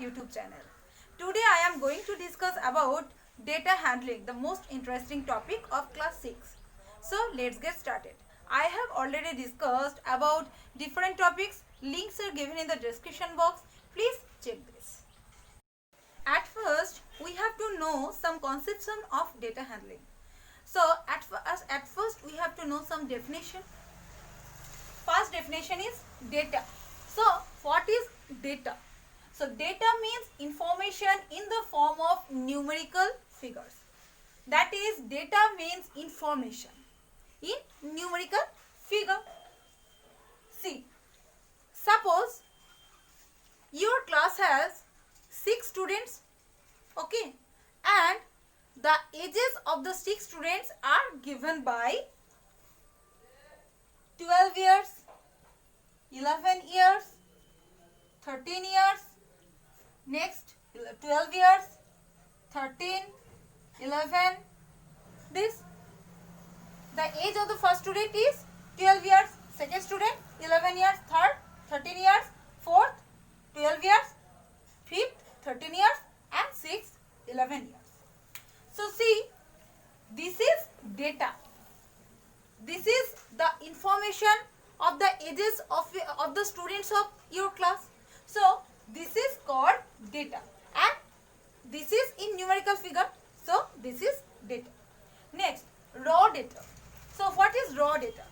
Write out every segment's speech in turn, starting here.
YouTube channel. Today I am going to discuss about data handling, the most interesting topic of class 6. So let's get started. I have already discussed about different topics. Links are given in the description box. Please check this. At first, we have to know some conception of data handling. So at first we have to know some definition. First definition is data. So what is data? So data means information in the form of numerical figures. That is, data means information in numerical figure. See, suppose your class has 6 students, okay, and the ages of the 6 students are given by 12 years, 11 years, 13 years, next 12 years, 13, 11, this. The age of the first student is 12 years, second student 11 years, third 13 years, fourth 12 years, fifth 13 years, and sixth 11 years. So see, this is data. This is the information of the ages of the students of your class. So this is called data, and this is in numerical figure. So this is data. Next, raw data. So what is raw data?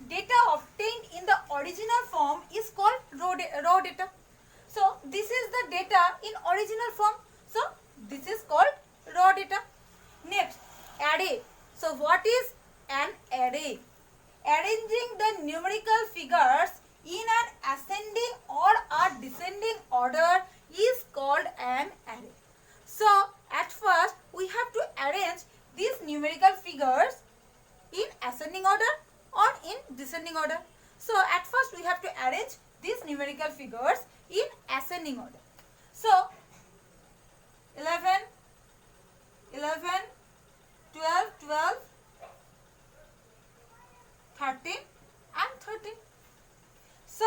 Data obtained in the original form is called raw data. So this is the data in original form. So this is called raw data. Next, array. So what is an array? Arranging the numerical figures in an ascending or a descending order is called an array. So at first we have to arrange these numerical figures in ascending order or in descending order. So at first we have to arrange these numerical figures in ascending order. So 11, 11, 12, 12, 13 and 13. So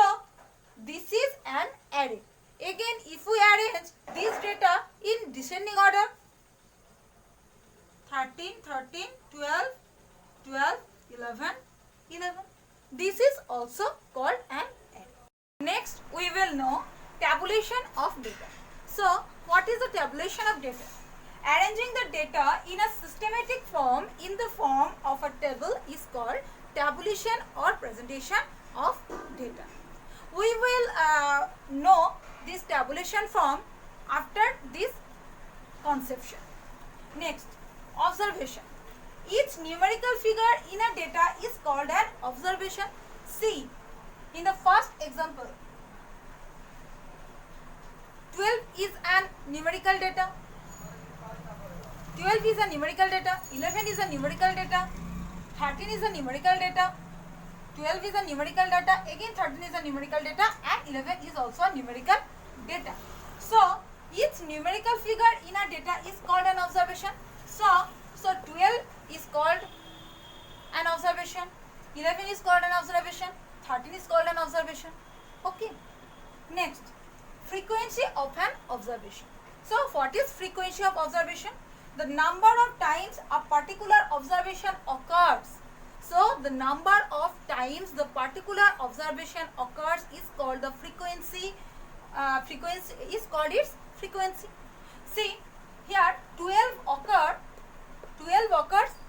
this is an array. Again, if we arrange this data in descending order, 13, 13, 12, 12, 11, 11. This is also called an array. Next, we will know tabulation of data. So what is the tabulation of data? Arranging the data in a systematic form in the form of a table is called tabulation or presentation of data. We will know this tabulation form after this conception. Next, observation. Each numerical figure in a data is called an observation. See, in the first example, 12 is an numerical data, 12 is a numerical data, 11 is a numerical data, 13 is a numerical data, 12 is a numerical data, again 13 is a numerical data, and 11 is also a numerical data. So each numerical figure in a data is called an observation. So 12 is called an observation, 11 is called an observation, 13 is called an observation. Okay. Next, frequency of an observation. So what is frequency of observation? The number of times a particular observation occurs. So the number of times the particular observation occurs is called the frequency. Frequency is called its frequency. See, here 12 occurs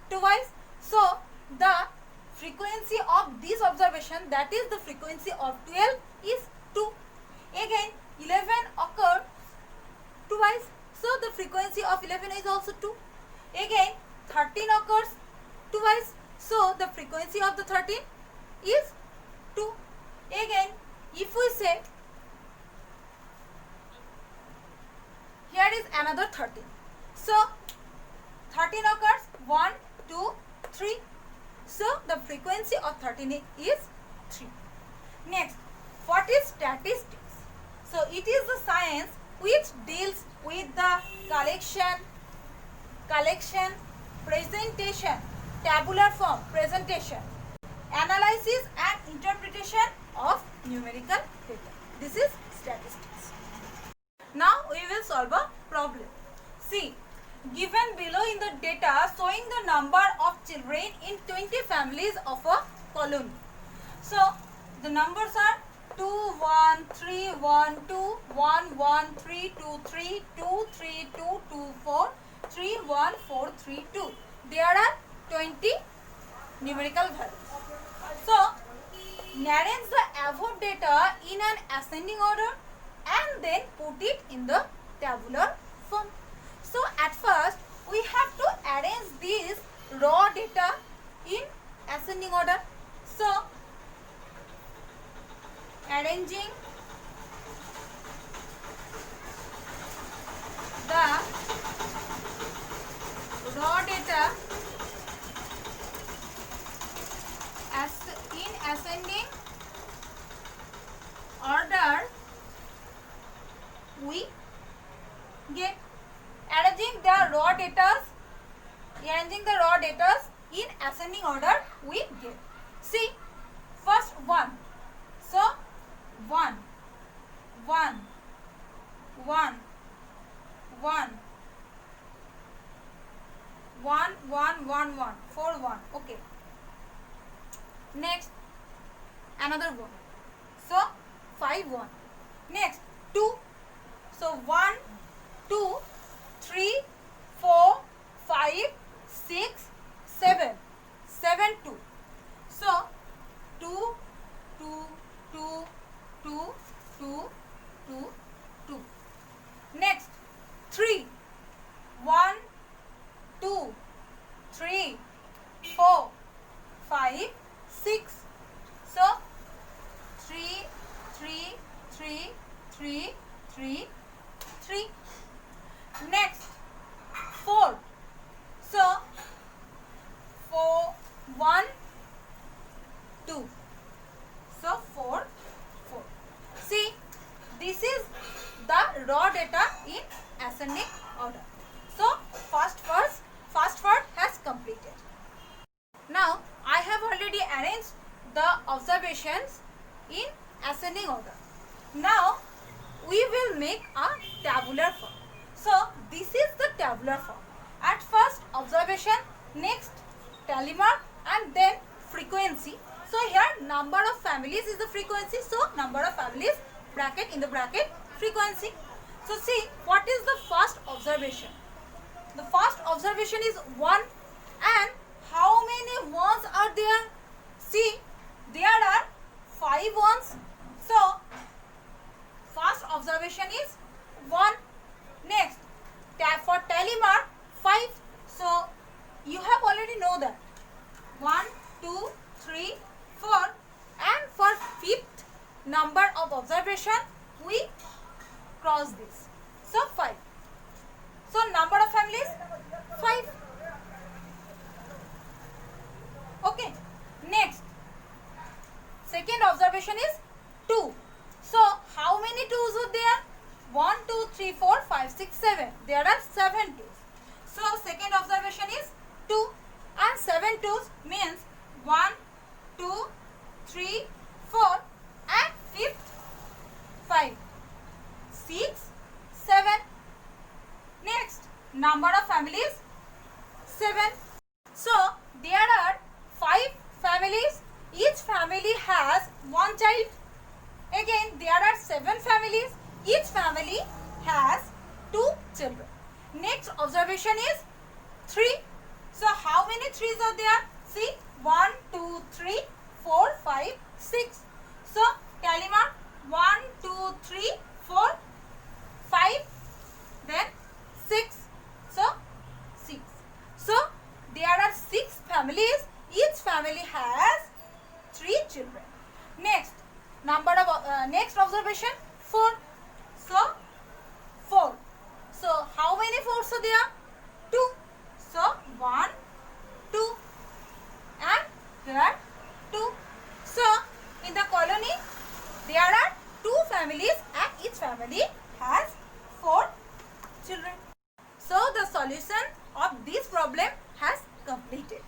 twice. So the frequency of this observation, that is the frequency of 12, is 2. Again 11 occurred twice. So the frequency of 11 is also 2. Again 13 occurs twice. So the frequency of the 13 is 2. Again, if we say here is another 13. So 13 occurs 1, 2, 3. So the frequency of 13 is 3. Next, what is statistics? So it is the science which deals with the collection, presentation, tabular form, presentation, analysis and interpretation of numerical data. This is statistics. Now we will solve a problem. See, given below in the data showing the number of children in 20 families of a colony. So the numbers are 2 1 3 1 2 1 1 3 2 3 2 3 2 2 4 3 1 4 3 2. There are 20 numerical values. So arrange the above data in an ascending order and then put it in the tabular form. So at first we have to arrange this raw data in ascending order. So arranging the raw data in ascending order, we get arranging the raw data in ascending order, we get. See, first 1. So 1 1 1 1 1 1 1 1 4 1. Okay. Next another 1. So 5 1. Next 2. So 1 2 3 4 5 6 7 7 2. So 2 2 2 2 2 2 2. Next 3 1 2 3 4 5 6. So 3 3 3 3 3 3. Next 4. So 4 1 2. So 4 4. See, this is the raw data in ascending order. So first part has completed. Now I have already arranged the observations in ascending order. Now we will make a tabular form. So this is the tabular form. At first observation, next tally mark, and then frequency. So here number of families is the frequency. So number of families bracket in the bracket frequency. So see, what is the first observation? The first observation is 1, and how many ones are there? See, there are 5 ones. So first observation is 1. Next, for tally mark 5. So you have already know that 1 2 3 4, and for fifth number of observation we cross this. So 5. So number of families 5. Okay. Next, second observation is 2. So how many 2s are there? 1 2 3 4 5 6 7. There are 7 2s. So second observation is 2, and 7 2s means 1 2 3 4, and fifth 5 6 7. Next, number of families 7. So there are 5 families. Each family has 1 child. Again, there are 7 families. Each family has 2 children. Next observation is 3. So how many 3s are there? See, 1 2 3 4 5 6. So tally mark 1 2 3 4 5, then 6. So 6. So there are 6 families. Each family has 3 children. Next, number of next observation 4. So 4. So how many 4s are there? 2. So 1 2, and there are 2. So in the colony there are 2 families, and each family has 4 children. So the solution of this problem has completed.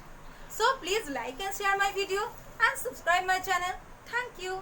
So please like and share my video and subscribe my channel. Thank you.